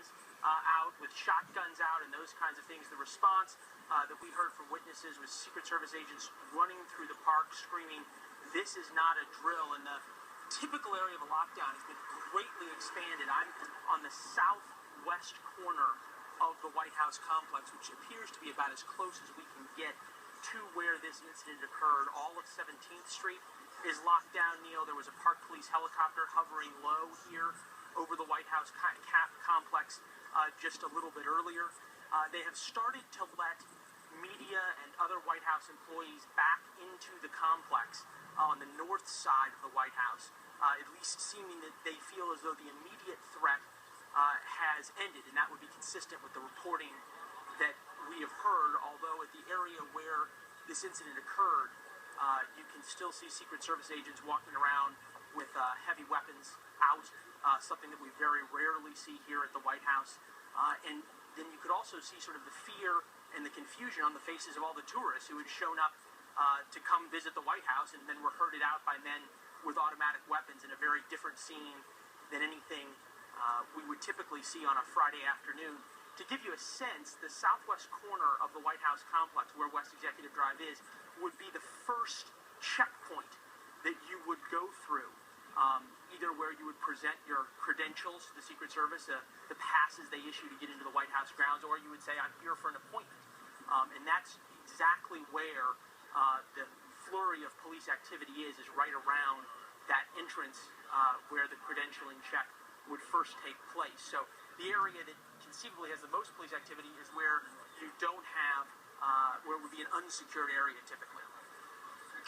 weapons out, with shotguns out, and those kinds of things. The response that we heard from witnesses was Secret Service agents running through the park screaming, "This is not a drill." And the typical area of a lockdown has been greatly expanded. I'm on the southwest corner of the White House complex, which appears to be about as close as we can get to where this incident occurred. All of 17th Street is locked down, Neil. There was a Park Police helicopter hovering low here over the White House complex just a little bit earlier. They have started to let media and other White House employees back into the complex on the north side of the White House, at least seeming that they feel as though the immediate threat has ended, and that would be consistent with the reporting that we have heard, although at the area where this incident occurred, you can still see Secret Service agents walking around with heavy weapons out, something that we very rarely see here at the White House. And then you could also see sort of the fear and the confusion on the faces of all the tourists who had shown up to come visit the White House and then were herded out by men with automatic weapons in a very different scene than anything we would typically see on a Friday afternoon. To give you a sense, the southwest corner of the White House complex, where West Executive Drive is, would be the first checkpoint that you would go through, either where you would present your credentials to the Secret Service, the passes they issue to get into the White House grounds, or you would say, "I'm here for an appointment." And that's exactly where the flurry of police activity is right around that entrance where the credentialing check would first take place. So the area that conceivably has the most police activity is where you don't have, where it would be an unsecured area typically.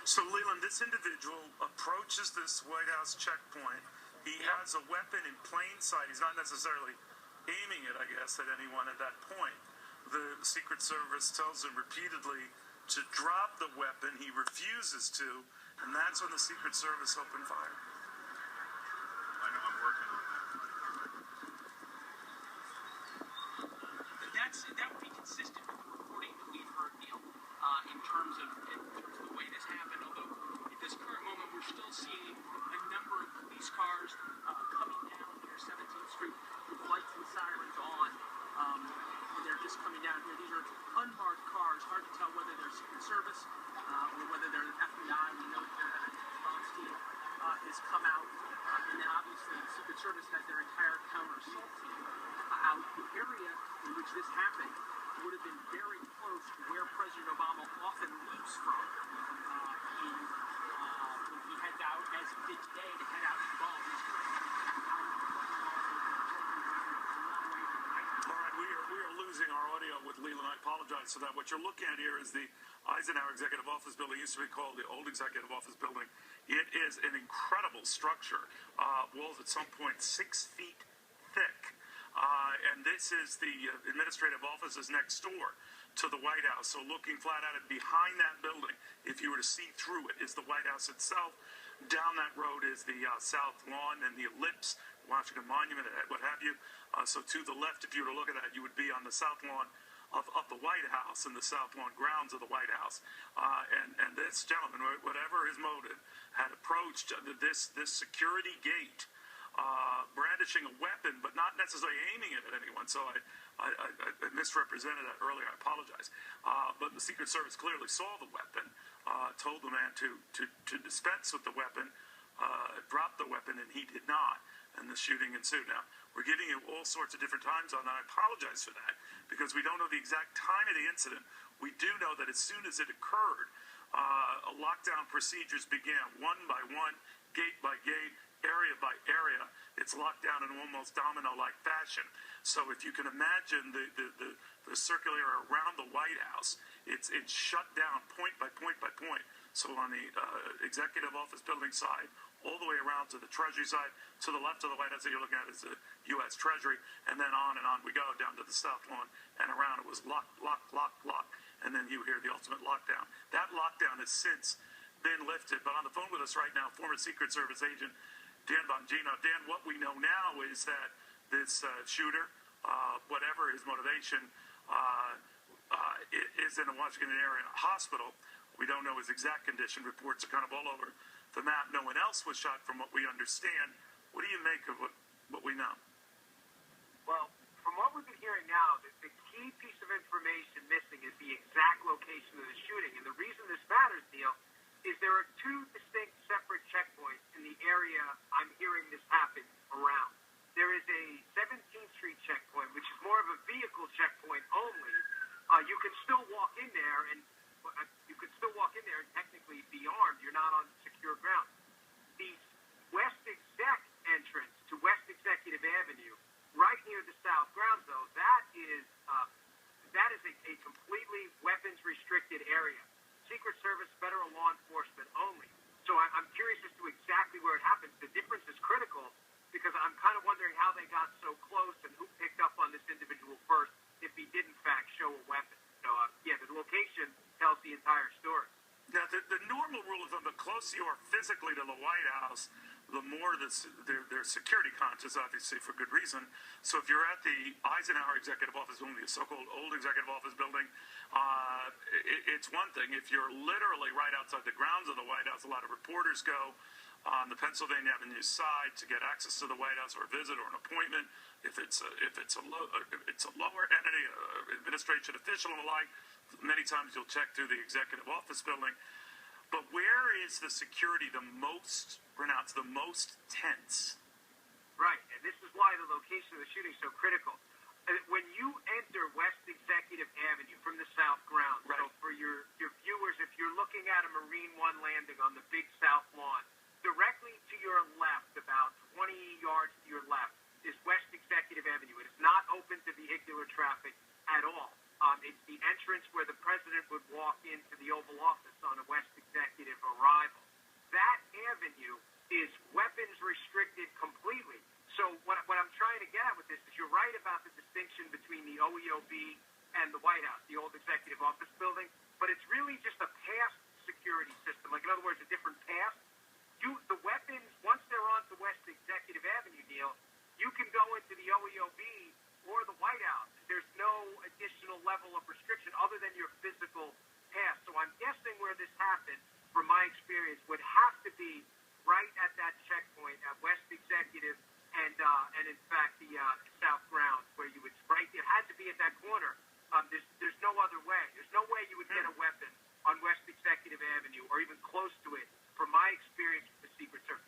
So Leland, this individual approaches this White House checkpoint. He has a weapon in plain sight. He's not necessarily aiming it, I guess, at anyone at that point. The Secret Service tells him repeatedly to drop the weapon. He refuses to, and that's when the Secret Service opened fire. I know, I'm working on that. That would be consistent with the reporting that we've heard, Neil, in terms of the way this happened. Although at this current moment, we're still seeing a number of police cars coming down here, 17th Street, with lights and sirens on. And they're just coming down here. These are unmarked cars. Hard to tell whether they're Secret Service or whether they're the FBI. We know that their response team has come out. And then obviously the Secret Service has their entire counter-assault team out. The area in which this happened would have been very close to where President Obama often leaves from when he heads out, as he did today, to head out to the ball. All right, we are losing our audio with Leland. I apologize for that. What you're looking at here is the Eisenhower Executive Office Building. It used to be called the Old Executive Office Building. It is an incredible structure. Walls at some point 6 feet thick. And this is the administrative offices next door to the White House. So looking flat at it, behind that building, if you were to see through it, is the White House itself. Down that road is the South Lawn and the Ellipse, Washington Monument, what have you. So to the left, if you were to look at that, you would be on the South Lawn of the White House and the South Lawn grounds of the White House. And this gentleman, whatever his motive, had approached this security gate, brandishing a weapon, but not necessarily aiming it at anyone. So I misrepresented that earlier. I apologize. But the Secret Service clearly saw the weapon, told the man to dispense with the weapon, drop the weapon, and he did not. And the shooting ensued. Now, we're giving you all sorts of different times on that. I apologize for that, because we don't know the exact time of the incident. We do know that as soon as it occurred, lockdown procedures began, one by one, gate by gate, area by area. It's locked down in almost domino-like fashion. So if you can imagine the circular area around the White House, it's shut down point by point by point. So on the executive office building side, all the way around to the Treasury side, to the left of the White House that you're looking at is the U.S. Treasury, and then on we go down to the South Lawn, and around it was lock, lock, lock, lock, and then you hear the ultimate lockdown. That lockdown has since been lifted, but on the phone with us right now, former Secret Service agent Dan Bongino. Dan, what we know now is that this shooter, whatever his motivation, is in a Washington area hospital. We don't know his exact condition. Reports are kind of all over the map. No one else was shot from what we understand. What do you make of what we know? Well, from the South Grounds, though, that is a completely weapons restricted area. Secret Service, federal law enforcement only. So I'm curious as to exactly where it happens. The difference is critical because I'm kind of wondering how they got so close and who picked up on this individual first if he did, in fact, show a weapon. So, the location tells the entire story. Now, the normal rule is the closer you are physically to the White House, the more they're security conscious, obviously, for good reason. So if you're at the Eisenhower Executive Office Building, the so-called old Executive Office Building, it's one thing. If you're literally right outside the grounds of the White House, a lot of reporters go on the Pennsylvania Avenue side to get access to the White House or a visit or an appointment. If it's a lower entity, administration official and the like, many times you'll check through the Executive Office Building. But where is the security the most pronounced, the most tense? Right, and this is why the location of the shooting is so critical. When you enter West Executive Avenue from the South Grounds, right. So for your viewers, if you're looking at a Marine One landing on the big South Lawn, directly to your left, about 20 yards to your left, is West Executive Avenue. It is not open to vehicular traffic at all. It's the entrance where the president would walk into the Oval Office on a West Executive arrival. That avenue is weapons restricted completely. So what I'm trying to get at with this is you're right about the distinction between the OEOB and the White House, the old Executive Office Building, but it's really just a pass security system. Like, in other words, a different pass. The weapons, once they're onto West Executive Avenue, Neil, you can go into the OEOB or the White House. There's no additional level of restriction other than your physical pass. So I'm guessing where this happened, from my experience, would have to be right at that checkpoint at West Executive and in fact the South Grounds, where you would it had to be at that corner. There's no other way. There's no way you would get a weapon on West Executive Avenue or even close to it. From my experience with the Secret Service,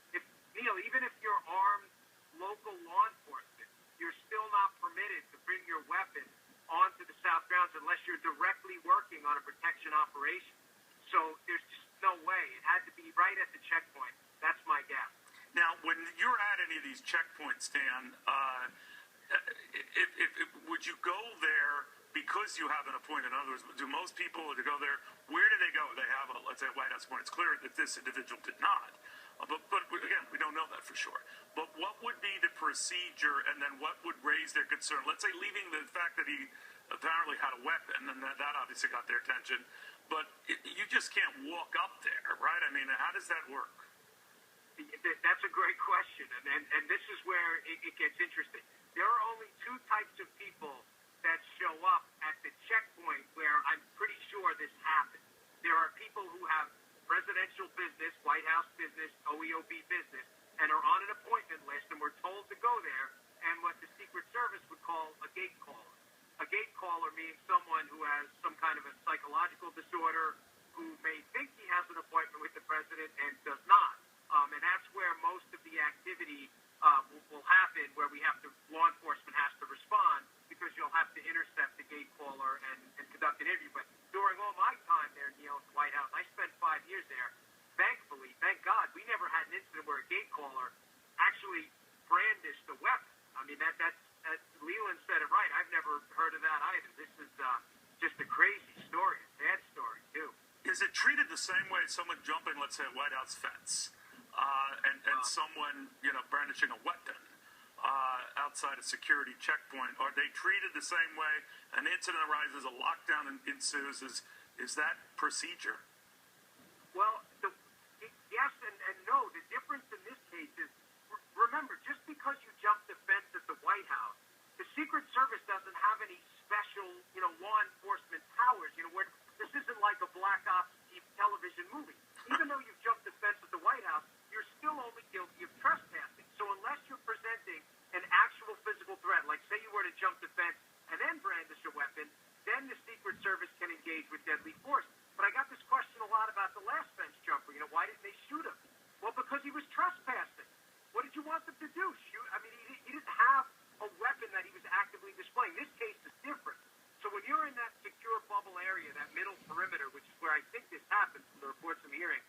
Neil, even if you're armed local law enforcement, you're still not permitted to bring your weapon onto the South Grounds unless you're directly working on a protection operation. So there's just no way. It had to be right at the checkpoint. That's my guess. Now, when you're at any of these checkpoints, Dan, would you go there because you have an appointment? In other words, do most people to go there, where do they go? They have let's say, a White House appointment. It's clear that this individual did not. But again, we don't know that for sure. But what would be the procedure, and then what would raise their concern? Let's say, leaving the fact that he apparently had a weapon, and that obviously got their attention. But you just can't walk up there, right? I mean, how does that work? That's a great question, and this is where it gets interesting. There are only two types of people that show up at the checkpoint where I'm pretty sure this happened. There are people who have presidential business, White House business, OEOB business, and are on an appointment list, and we're told to go there, and what the Secret Service would call a gate caller. A gate caller means someone who has some kind of a psychological disorder, who may think he has an appointment with the president and does not. And that's where most of the activity will happen, where law enforcement has to respond, because you'll have to intercept the gate caller and conduct an interview. But during all my time there, Neil, at the White House, I spent 5 years there. Thankfully, thank God, we never had an incident where a gate caller actually brandished a weapon. I mean, that's Leland said it right. I've never heard of that either. This is just a crazy story, a sad story, too. Is it treated the same way as someone jumping, let's say, a White House fence, and someone, brandishing a weapon outside a security checkpoint? Are they treated the same way? An incident arises, a lockdown ensues. Is that procedure? Well, yes and no. The difference in this case is, remember, just because you jumped the fence at the White House, the Secret Service doesn't have any special, law enforcement powers. Where this isn't like a Black Ops television movie. Even though you've jumped the fence at the White House, you're still only guilty of trespassing. So unless you're presenting an actual physical threat, like say you were to jump the fence and then brandish a weapon, then the Secret Service can engage with deadly force. But I got this question a lot about the last fence jumper. Why didn't they shoot him? Well, because he was trespassing. What did you want them to do? Shoot? I mean, he didn't have a weapon that he was actively displaying. This case is different. So when you're in that secure bubble area, that middle perimeter, which is where I think this happened from the reports I'm hearing,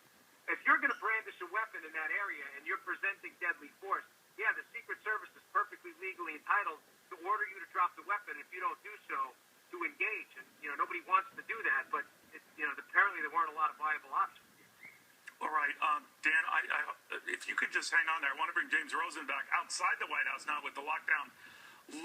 if you're going to brandish a weapon in that area and you're presenting deadly force, yeah, the Secret Service is perfectly perfectly legally entitled to order you to drop the weapon. If you don't do so, to engage. And, nobody wants to do that, but, apparently there weren't a lot of viable options. All right, Dan, if you could just hang on there. I want to bring James Rosen back outside the White House now with the lockdown lifted.